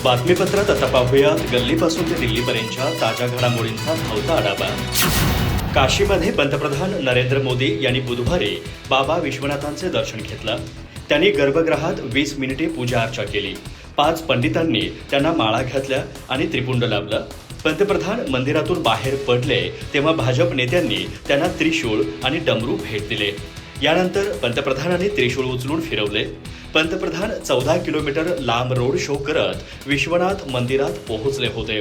बातमीपत्रात आता पाहूयात गल्लीपासून ते दिल्लीपर्यंतच्या ताज्या घडामोडींचा धावता आढावा। काशीमध्ये पंतप्रधान नरेंद्र मोदी यांनी बुधवारी बाबा विश्वनाथांचे दर्शन घेतलं। त्यांनी गर्भगृहात 20 मिनिटे पूजा अर्चा केली। 5 पंडितांनी त्यांना माळा घातल्या आणि त्रिपुंड लावलं। पंतप्रधान मंदिरातून बाहेर पडले तेव्हा भाजप नेत्यांनी त्यांना त्रिशूळ आणि डमरू भेट दिले। यानंतर पंतप्रधानांनी त्रिशूळ उचलून फिरवले। पंतप्रधान 14 किलोमीटर लांब रोड शो करत विश्वनाथ मंदिरात पोहोचले होते।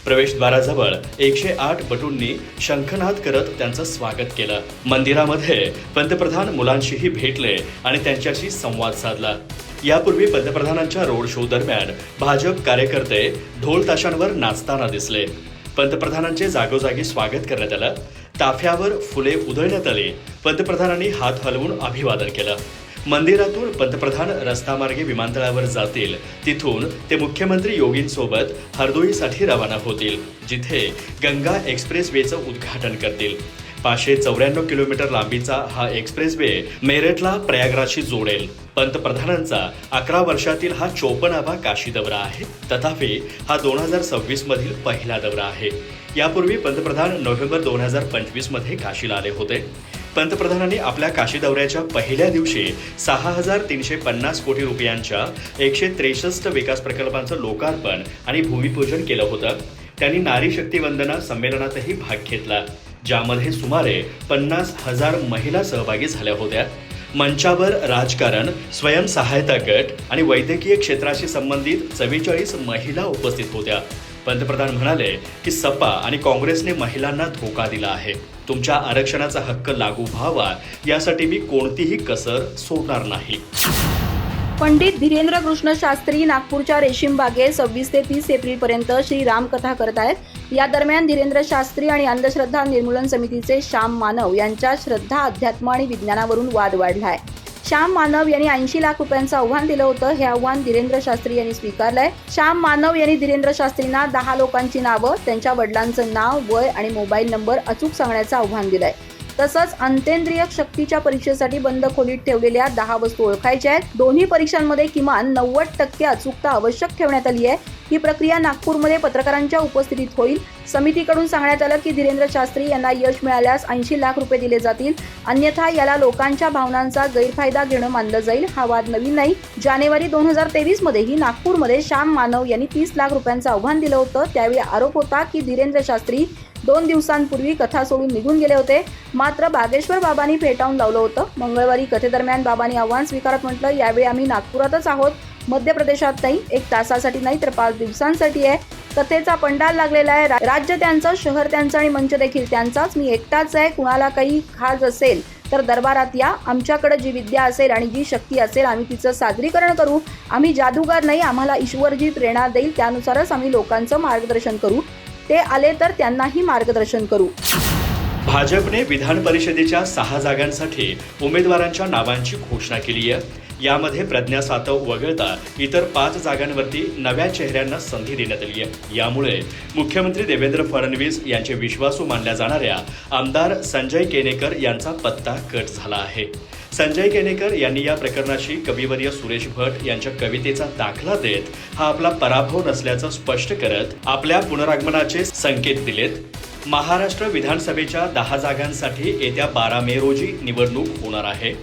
प्रवेशद्वाराजवळ 108 बटूंनी शंखनाद करत त्यांचं स्वागत केलं। मंदिरामध्ये पंतप्रधान मुलांशीही भेटले आणि त्यांच्याशी संवाद साधला। यापूर्वी पंतप्रधानांच्या रोड शो दरम्यान भाजप कार्यकर्ते ढोल ताशांवर नाचताना दिसले। पंतप्रधानांचे जागोजागी स्वागत करण्यात आलं। ताफ्यावर फुले उधळण्यात आली। पंतप्रधानांनी हात हलवून अभिवादन केलं। मंदिरातून पंतप्रधान रस्तामार्गे विमानतळावर जातील। तिथून ते मुख्यमंत्री योगींसोबत हरदोईसाठी रवाना होतील, जिथे गंगा एक्सप्रेस वेचं उद्घाटन करतील। 594 किलोमीटर लांबीचा हा एक्सप्रेस वे मेरठला प्रयागराजशी जोडेल। पंतप्रधानांचा 11 वर्षातील हा 54वा काशी दौरा आहे। तथापि हा 2026 मधील पहिला दौरा आहे। यापूर्वी पंतप्रधान नोव्हेंबर 2025 मध्ये काशीला आले होते। पंतप्रधानांनी आपल्या काशी दौऱ्याच्या पहिल्या दिवशी 6,350 कोटी रुपयांच्या 163 विकास प्रकल्पांचं लोकार्पण आणि भूमिपूजन केलं होतं। त्यांनी नारी शक्ती वंदना संमेलनातही भाग घेतला, ज्यामध्ये सुमारे 50,000 महिला सहभागी झाल्या होत्या। मंचावर राजकारण, स्वयंसहायता गट आणि वैद्यकीय क्षेत्राशी संबंधित 44 महिला उपस्थित होत्या। पंतप्रधान म्हणाले की सपा आणि काँग्रेसने महिलांना धोका दिला आहे। तुमच्या आरक्षणाचा हक्क लागू व्हावा यासाठी मी कोणतीही कसर सोडणार नाही। पंडित धीरेंद्र कृष्ण शास्त्री नागपूरच्या रेशीम बागेत 26 ते 30 एप्रिलपर्यंत श्रीराम कथा करत आहेत। या दरम्यान धीरेंद्र शास्त्री आणि अंधश्रद्धा निर्मूलन समितीचे श्याम मानव यांच्या श्रद्धा, अध्यात्म आणि विज्ञानावरून वाद वाढलाय। श्याम मानव यांनी 80 लाख रुपयांचं आव्हान दिलं होतं। हे आव्हान धीरेंद्र शास्त्री यांनी स्वीकारलंय। श्याम मानव यांनी धीरेंद्र शास्त्रींना 10 लोकांची नावं, त्यांच्या वडिलांचं नाव, वय आणि मोबाईल नंबर अचूक सांगण्याचं आव्हान दिलंय। तसंच अंतेंद्रिय शक्तीच्या परीक्षेसाठी बंद खोलीत ठेवलेल्या 10 वस्तू ओळखायच्या आहेत। दोन्ही परीक्षांमध्ये किमान 90% अचूकता आवश्यक ठेवण्यात आली आहे। ही प्रक्रिया नागपूरमध्ये पत्रकारांच्या उपस्थितीत होईल। समितीकडून सांगण्यात आलं की धीरेंद्र शास्त्री यांना यश मिळाल्यास 80 लाख रुपये दिले जातील, अन्यथा याला लोकांच्या भावनांचा गैरफायदा घेणं मानलं जाईल। हा वाद नवीन नाही। जानेवारी 2023 मध्येही नागपूरमध्ये श्याम मानव यांनी 30 लाख रुपयांचं आव्हान दिलं होतं। त्यावेळी आरोप होता की धीरेंद्र शास्त्री 2 दिवसांपूर्वी कथा सोडून निघून गेले होते, मात्र बागेश्वर बाबांनी फेटाळून लावलं होतं। मंगळवारी कथेदरम्यान बाबांनी आव्हान स्वीकारत म्हटलं, यावेळी आम्ही नागपुरातच आहोत, मध्य प्रदेशात नाही, 1 तासासाठी नाही तर 5 दिवसांसाठी आहे। कथेचा पंडाल लागलेला आहे। राज्य त्यांचं, शहर त्यांचं आणि मंच देखील त्यांचाच। मी एकटाच आहे। कुणाला काही खाज असेल तर दरबारात या। आमच्याकडे जी विद्या असेल आणि जी शक्ती असेल आम्ही तिचं सादरीकरण करू। आम्ही जादूगार नाही। आम्हाला ईश्वर जी प्रेरणा देईल त्यानुसारच आम्ही लोकांचं मार्गदर्शन करू। ते आले तर त्यांनाही मार्गदर्शन करू। भाजपने विधान परिषदेच्या 6 जागांसाठी उमेदवारांच्या नावांची घोषणा केली आहे। यामध्ये प्रज्ञा सातव वगळता इतर 5 जागांवरती नव्या चेहऱ्यांना संधी देण्यात आली आहे। यामुळे मुख्यमंत्री देवेंद्र फडणवीस यांचे विश्वासू मानल्या जाणाऱ्या आमदार संजय केनेकर यांचा पत्ता कट झाला आहे। संजय केनेकर यांनी या प्रकरणाशी कविवर्य सुरेश भट यांच्या कवितेचा दाखला देत हा आपला पराभव नसल्याचं स्पष्ट करत आपल्या पुनरागमनाचे संकेत दिलेत। महाराष्ट्र विधानसभेच्या 10 जागांसाठी येत्या 12 मे रोजी निवडणूक होणार आहे।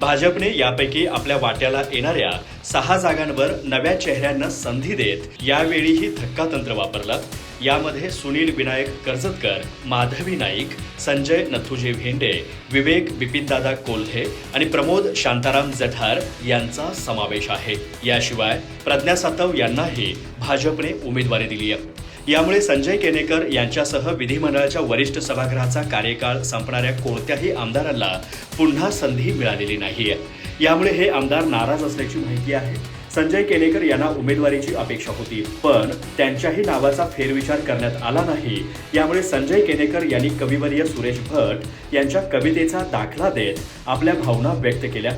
भाजपने यापैकी आपल्या वाट्याला येणाऱ्या 6 जागांवर नव्या चेहऱ्यांना संधी देत यावेळीही धक्कातंत्र वापरलं। यामध्ये सुनील विनायक कर्जतकर, माधवी नाईक, संजय नथुजी भेंडे, विवेक बिपिनदादा कोल्हे आणि प्रमोद शांताराम जठार यांचा समावेश आहे। याशिवाय प्रज्ञा सातव यांनाही भाजपने उमेदवारी दिली आहे। यामुळे संजय केनेकर यांच्यासह विधिमंडळाच्या वरिष्ठ सभागृहाचा कार्यकाळ संपणाऱ्या कोणत्याही आमदारांना पुन्हा संधी मिळालेली नाहीये। यामुळे हे आमदार नाराज असल्याची माहिती आहे। संजय केनेकर यांना उमेदवारीची अपेक्षा होती, पण त्यांच्याही नावाचा फेरविचार करण्यात आला नाही। यामुळे संजय केनेकर यांनी कविवर्य सुरेश भट यांच्या कवितेचा दाखला देत आपल्या भावना व्यक्त केल्या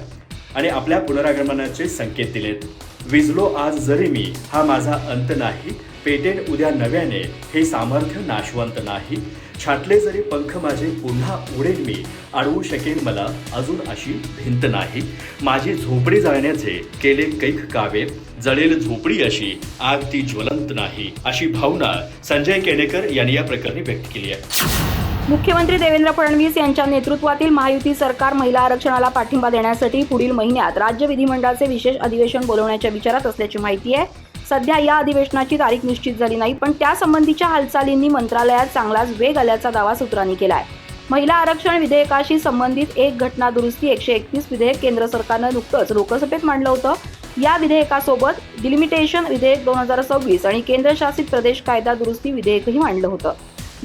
आणि आपल्या पुनरागमनाचे संकेत दिलेत। विजलो आज जरी मी, हा माझा अंत नाही. पेटेन उद्या नव्याने, हे सामर्थ्य नाशवंत नाही. छाटले जरी पंख माझे, पुन्हा उडेन मी. अडवू शकेन मला अजून अशी भिंत नाही. माझी झोपडी जाळण्याचे केले कैक कावे. जळेल झोपडी अशी, आग ती ज्वलंत नाही. अशी भावना संजय केणेकर यांनी या प्रकरणी व्यक्त केली आहे. मुख्यमंत्री देवेंद्र फडणवीस यांच्या नेतृत्वातील महायुती सरकार महिला आरक्षणाला पाठिंबा देण्यासाठी पुढील महिन्यात राज्य विधिमंडळाचे विशेष अधिवेशन बोलवण्याच्या विचारात असल्याची माहिती आहे. सध्या या अधिवेशनाची तारीख निश्चित झाली नाही, पण त्यासंबंधीच्या हालचालींनी मंत्रालयात चांगलाच वेग आल्याचा दावा सूत्रांनी केला आहे. महिला आरक्षण विधेयकाशी संबंधित एक घटना दुरुस्ती 131 विधेयक केंद्र सरकारनं नुकतंच लोकसभेत मांडलं होतं. या विधेयकासोबत डिलिमिटेशन विधेयक 2026 आणि केंद्रशासित प्रदेश कायदा दुरुस्ती विधेयकही मांडलं होतं.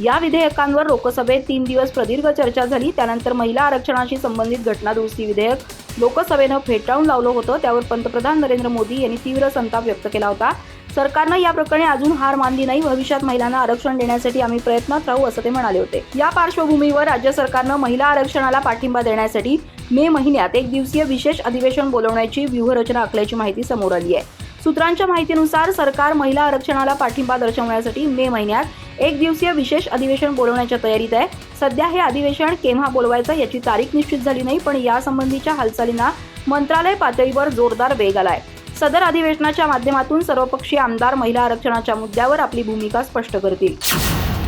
या विधेयकांवर लोकसभेत 3 दिवस प्रदीर्घ चर्चा झाली. त्यानंतर महिला आरक्षणाशी संबंधित घटना दुरुस्ती विधेयक लोकसभेनं फेटाळून लावलं होतं. त्यावर पंतप्रधान नरेंद्र मोदी यांनी तीव्र संताप व्यक्त केला होता. सरकारनं या प्रकरणी अजून हार मानली नाही. भविष्यात महिलांना आरक्षण देण्यासाठी आम्ही प्रयत्नात राहू, असं ते म्हणाले होते. या पार्श्वभूमीवर राज्य सरकारनं महिला आरक्षणाला पाठिंबा देण्यासाठी मे महिन्यात 1 दिवसीय विशेष अधिवेशन बोलवण्याची व्यूहरचना आखल्याची माहिती समोर आली आहे. सूत्रांच्या माहितीनुसार सरकार महिला आरक्षणाला पाठिंबा दर्शवण्यासाठी मे महिन्यात 1 दिवसीय विशेष अधिवेशन बोलवण्याच्या तयारीत आहे. सध्या हे अधिवेशन केव्हा बोलवायचं याची तारीख निश्चित झाली नाही, पण यासंबंधीच्या हालचालींना मंत्रालय पातळीवर जोरदार वेग आलाय. सदर अधिवेशनाच्या माध्यमातून सर्वपक्षीय आमदार महिला आरक्षणाच्या मुद्द्यावर आपली भूमिका स्पष्ट करतील.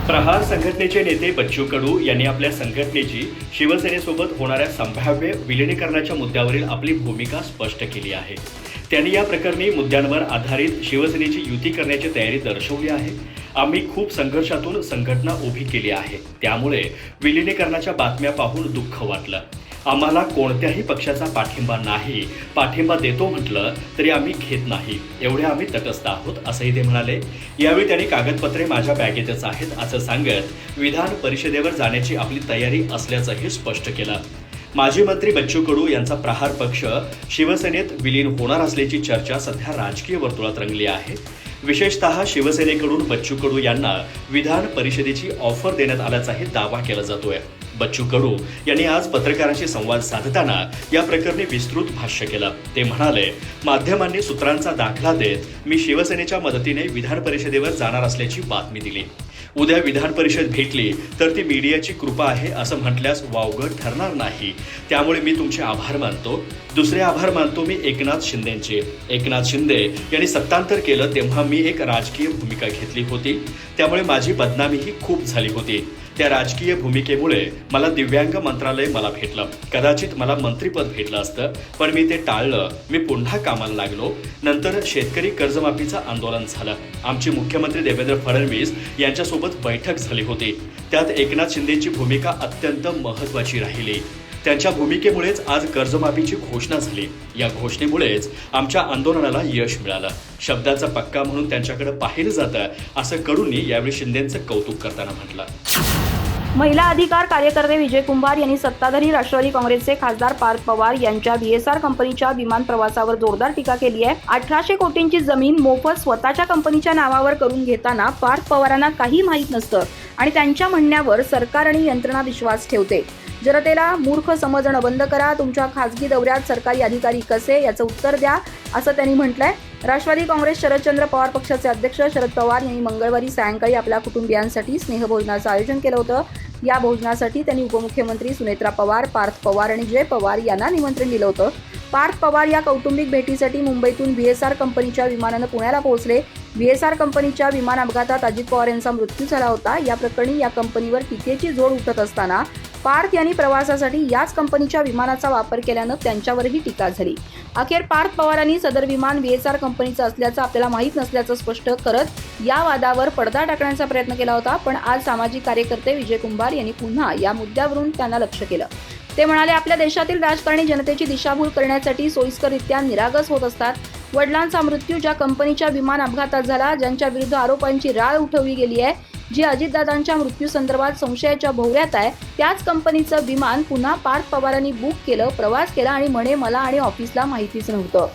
प्रहार संघटनेचे नेते बच्चू कडू यांनी आपल्या संघटनेची शिवसेनेसोबत होणाऱ्या संभाव्य विलिनीकरणाच्या मुद्द्यावरील आपली भूमिका स्पष्ट केली आहे. त्यांनी या प्रकरणी मुद्द्यांवर आधारित शिवसेनेची युती करण्याची तयारी दर्शवली आहे. आम्ही खूप संघर्षातून संघटना उभी केली आहे, त्यामुळे विलिनीकरणाच्या बातम्या पाहून दुःख वाटलं. आम्हाला कोणत्याही पक्षाचा पाठिंबा नाही. पाठिंबा देतो म्हटलं तरी आम्ही घेत नाही, एवढे आम्ही तटस्थ आहोत, असंही ते म्हणाले. यावेळी त्यांनी कागदपत्रे माझ्या बॅगेतच आहेत असं सांगत विधान परिषदेवर जाण्याची आपली तयारी असल्याचंही स्पष्ट केलं. माजी मंत्री बच्चू कडू यांचा प्रहार पक्ष शिवसेनेत विलीन होणार असल्याची चर्चा सध्या राजकीय वर्तुळात रंगली आहे. विशेषतः शिवसेनेकडून बच्चू कडू यांना विधान परिषदेची ऑफर देण्यात आल्याचाही दावा केला जातोय. बच्चू कडू यांनी आज पत्रकारांशी संवाद साधताना या प्रकरणी विस्तृत भाष्य केलं. ते म्हणाले, माध्यमांनी सूत्रांचा दाखला देत मी शिवसेनेच्या मदतीने विधान परिषदेवर जाणार असल्याची बातमी दिली. उद्या विधान परिषद भेटली तर ती मीडियाची कृपा आहे असं म्हटल्यास वावगं ठरणार नाही. त्यामुळे मी तुमचे आभार मानतो. दुसरे आभार मानतो मी एकनाथ शिंदेंचे. एकनाथ शिंदे यांनी सत्तांतर केलं तेव्हा मी एक राजकीय भूमिका घेतली होती, त्यामुळे माझी बदनामीही खूप झाली होती. त्या राजकीय भूमिकेमुळे मला दिव्यांग मंत्रालय मला भेटलं. कदाचित मला मंत्रीपद भेटलं असतं, पण मी ते टाळलं. मी पुन्हा कामाला लागलो. नंतर शेतकरी कर्जमाफीचं आंदोलन झालं. आमचे मुख्यमंत्री देवेंद्र फडणवीस यांच्यासोबत बैठक झाली होती. त्यात एकनाथ शिंदेची भूमिका अत्यंत महत्त्वाची राहिली. त्यांच्या भूमिकेमुळेच आज कर्जमाफीची घोषणा झाली. या घोषणेमुळेच आमच्या आंदोलनाला यश मिळालं. शब्दाचा पक्का म्हणून त्यांच्याकडे पाहिलं जातं, असं कडूंनी यावेळी शिंदेंचं कौतुक करताना म्हटलं. महिला अधिकार कार्यकर्ते विजय कुंभार यांनी सत्ताधारी राष्ट्रवादी काँग्रेसचे खासदार पार्थ पवार यांच्या VSR कंपनीच्या विमान प्रवासावर जोरदार टीका केली आहे. 1800 कोटींची जमीन मोफत स्वतःच्या कंपनीच्या नावावर करून घेताना पार्थ पवारांना काही माहीत नसतं आणि त्यांच्या म्हणण्यावर सरकार आणि यंत्रणा विश्वास ठेवते. जनतेला मूर्ख समजणं बंद करा. तुमच्या खासगी दौऱ्यात सरकारी अधिकारी कसे याचं उत्तर द्या, असं त्यांनी म्हटलंय. राष्ट्रवादी काँग्रेस शरदचंद्र पवार पक्षाचे अध्यक्ष शरद पवार यांनी मंगळवारी सायंकाळी आपल्या कुटुंबियांसाठी स्नेहभोजनाचं आयोजन केलं होतं. या भोजनासाठी त्यांनी उपमुख्यमंत्री सुनेत्रा पवार, पार्थ पवार आणि जय पवार यांना निमंत्रण दिलं होतं. पार्थ पवार या कौटुंबिक भेटीसाठी मुंबईतून VSR कंपनीच्या विमानानं पुण्याला पोहोचले. VSR कंपनीच्या विमान अपघातात अजित पवार यांचा मृत्यू झाला होता. या प्रकरणी या कंपनीवर टीकेची झोड उठत असताना पार्थ यांनी प्रवासासाठी याच कंपनीच्या विमानाचा वापर केल्यानं त्यांच्यावरही टीका झाली. अखेर पार्थ पवारांनी सदर विमान VSR कंपनीचं असल्याचं आपल्याला माहीत नसल्याचं स्पष्ट करत या वादावर पडदा टाकण्याचा प्रयत्न केला होता. पण आज सामाजिक कार्यकर्ते विजय कुंभार यांनी पुन्हा या मुद्द्यावरून त्यांना लक्ष्य केलं. ते म्हणाले, आपल्या देशातील राजकारणी जनतेची दिशाभूल करण्यासाठी सोयीस्कररित्या निरागस होत असतात. वडिलांचा मृत्यू ज्या कंपनीच्या विमान अपघातात झाला, ज्यांच्या विरुद्ध आरोपांची राळ उठवली गेली आहे, जी अजितदादांच्या मृत्यूसंदर्भात संशयाच्या भोवऱ्यात आहे, त्याच कंपनीचं विमान पुन्हा पार्थ पवारांनी बुक केलं, प्रवास केला आणि म्हणे मला आणि ऑफिसला माहितीच नव्हतं.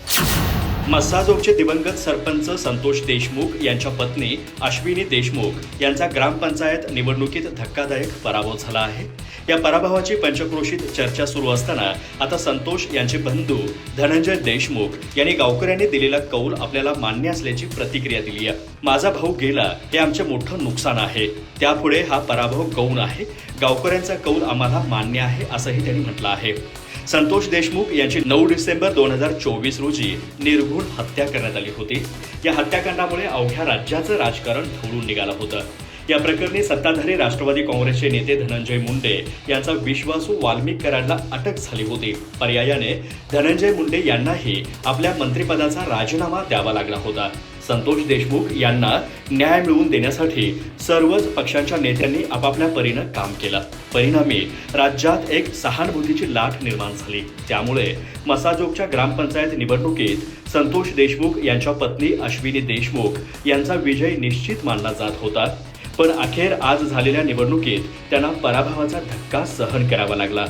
मस्साजोगचे दिवंगत सरपंच संतोष देशमुख यांच्या पत्नी अश्विनी देशमुख यांचा ग्रामपंचायत निवडणुकीत धक्कादायक पराभव झाला आहे. या पराभवाची पंचक्रोशीत चर्चा सुरू असताना आता संतोष यांचे बंधू धनंजय देशमुख यांनी गावकऱ्यांनी दिलेला कौल आपल्याला मान्य असल्याची प्रतिक्रिया दिली आहे. माझा भाऊ गेला हे आमचे मोठं नुकसान आहे, त्यापुढे हा पराभव गौण आहे. गावकऱ्यांचा कौल आम्हाला मान्य आहे असंही त्यांनी म्हटलं आहे. संतोष देशमुख यांची 9 डिसेंबर 2024 रोजी निर्घुण हत्या करण्यात आली होती. या हत्याकांडामुळे अवघ्या राज्याचं राजकारण ढवळून निघालं होतं. या प्रकरणी सत्ताधारी राष्ट्रवादी काँग्रेसचे नेते धनंजय मुंडे यांचा विश्वासू वाल्मिक कराडला अटक झाली होती. पर्यायाने धनंजय मुंडे यांनाही आपल्या मंत्रिपदाचा राजीनामा द्यावा लागला होता. संतोष देशमुख यांना न्याय मिळवून देण्यासाठी सर्वच पक्षांच्या नेत्यांनी आपापल्या परीनं काम केलं. परिणामी राज्यात एक सहानुभूतीची लाट निर्माण झाली. त्यामुळे मसाजोगच्या ग्रामपंचायत निवडणुकीत संतोष देशमुख यांच्या पत्नी अश्विनी देशमुख यांचा विजय निश्चित मानला जात होता. पण अखेर आज झालेल्या निवडणुकीत त्यांना पराभवाचा धक्का सहन करावा लागला.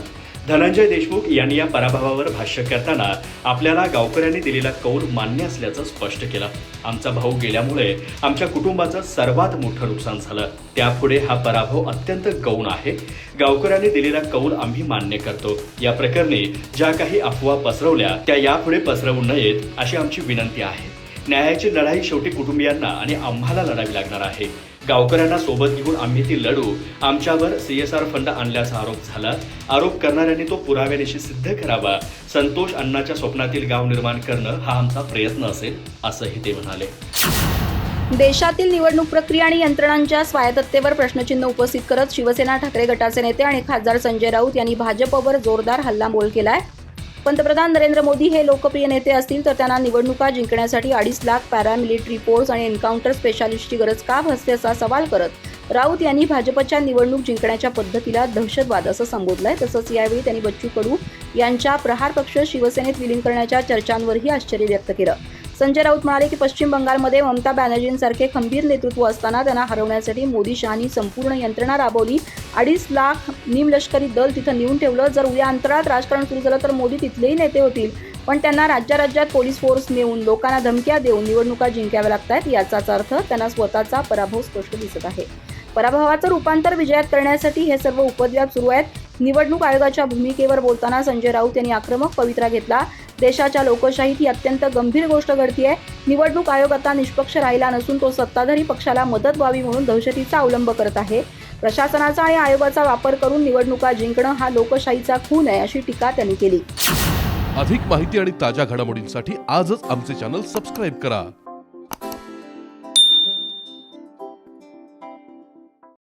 धनंजय देशमुख यांनी या पराभवावर भाष्य करताना आपल्याला गावकऱ्यांनी दिलेला कौल मान्य असल्याचं स्पष्ट केलं. आमचा भाऊ गेल्यामुळे आमच्या कुटुंबाचं सर्वात मोठं नुकसान झालं, त्यापुढे हा पराभव अत्यंत गौण आहे. गावकऱ्यांनी दिलेला कौल आम्ही मान्य करतो. या प्रकरणी ज्या काही अफवा पसरवल्या त्या यापुढे पसरवू नयेत अशी आमची विनंती आहे. न्यायाची लढाई शेवटी कुटुंबियांना आणि आम्हाला लढावी लागणार आहे. गावकऱ्यांना सोबत घेऊन आम्ही ती लढू. आमच्यावर CSR फंड आणल्याचा आरोप झाला. आरोप करणाऱ्यांनी तो पुराव्यानिशी सिद्ध करावा. संतोष अण्णाच्या स्वप्नातील गाव निर्माण करणं हा आमचा प्रयत्न असेल असंही ते म्हणाले. देशातील निवडणूक प्रक्रिया आणि यंत्रणांच्या स्वायत्ततेवर प्रश्नचिन्ह उपस्थित करत शिवसेना ठाकरे गटाचे नेते आणि खासदार संजय राऊत यांनी भाजपवर जोरदार हल्लाबोल केलाय. पंतप्रधान नरेंद्र मोदी हे लोकप्रिय नेते असतील तर त्यांना निवडणुका जिंकण्यासाठी 2.5 लाख पॅरामिलिटरी फोर्स आणि एन्काउंटर स्पेशालिस्टची गरज का भासते असा सवाल करत राऊत यांनी भाजपच्या निवडणूक जिंकण्याच्या पद्धतीला दहशतवाद असं संबोधलंय. तसंच यावेळी त्यांनी बच्चू कडू यांच्या प्रहार पक्ष शिवसेनेत विलीन करण्याच्या चर्चांवरही आश्चर्य व्यक्त केलं. संजय राऊत म्हणाले की पश्चिम बंगालमध्ये ममता बॅनर्जींसारखे खंबीर नेतृत्व असताना त्यांना हरवण्यासाठी मोदी शहांनी संपूर्ण यंत्रणा राबवली. 2.5 लाख निमलष्करी दल तिथं नेऊन ठेवलं. जर उद्या अंतराळात राजकारण सुरू झालं तर मोदी तिथलेही नेते होतील, पण त्यांना राज्यात पोलीस फोर्स नेऊन लोकांना धमक्या देऊन निवडणुका जिंकाव्या लागतात. याचाच अर्थ त्यांना स्वतःचा पराभव स्पष्ट दिसत आहे. पराभवाचं रूपांतर विजयात करण्यासाठी हे सर्व उपद्व्याप सुरू आहेत. निवडणूक आयोगाच्या भूमिकेवर बोलताना संजय राऊत यांनी आक्रमक पवित्रा घेतला. देशाच्या लोकशाहीत ही अत्यंत गंभीर गोष्ट घडतीये. निवडणूक आयोग आता निष्पक्ष राहिला नसून तो सत्ताधारी पक्षाला मदत व्हावी म्हणून दहशतीचा अवलंब करत आहे. प्रशासनाचा आणि आयोगाचा वापर करून निवडणुका जिंकणं हा लोकशाहीचा खून आहे अशी टीका त्यांनी केली. अधिक माहिती आणि ताज्या घडामोडींसाठी आजच आमचे चॅनल सबस्क्राईब करा.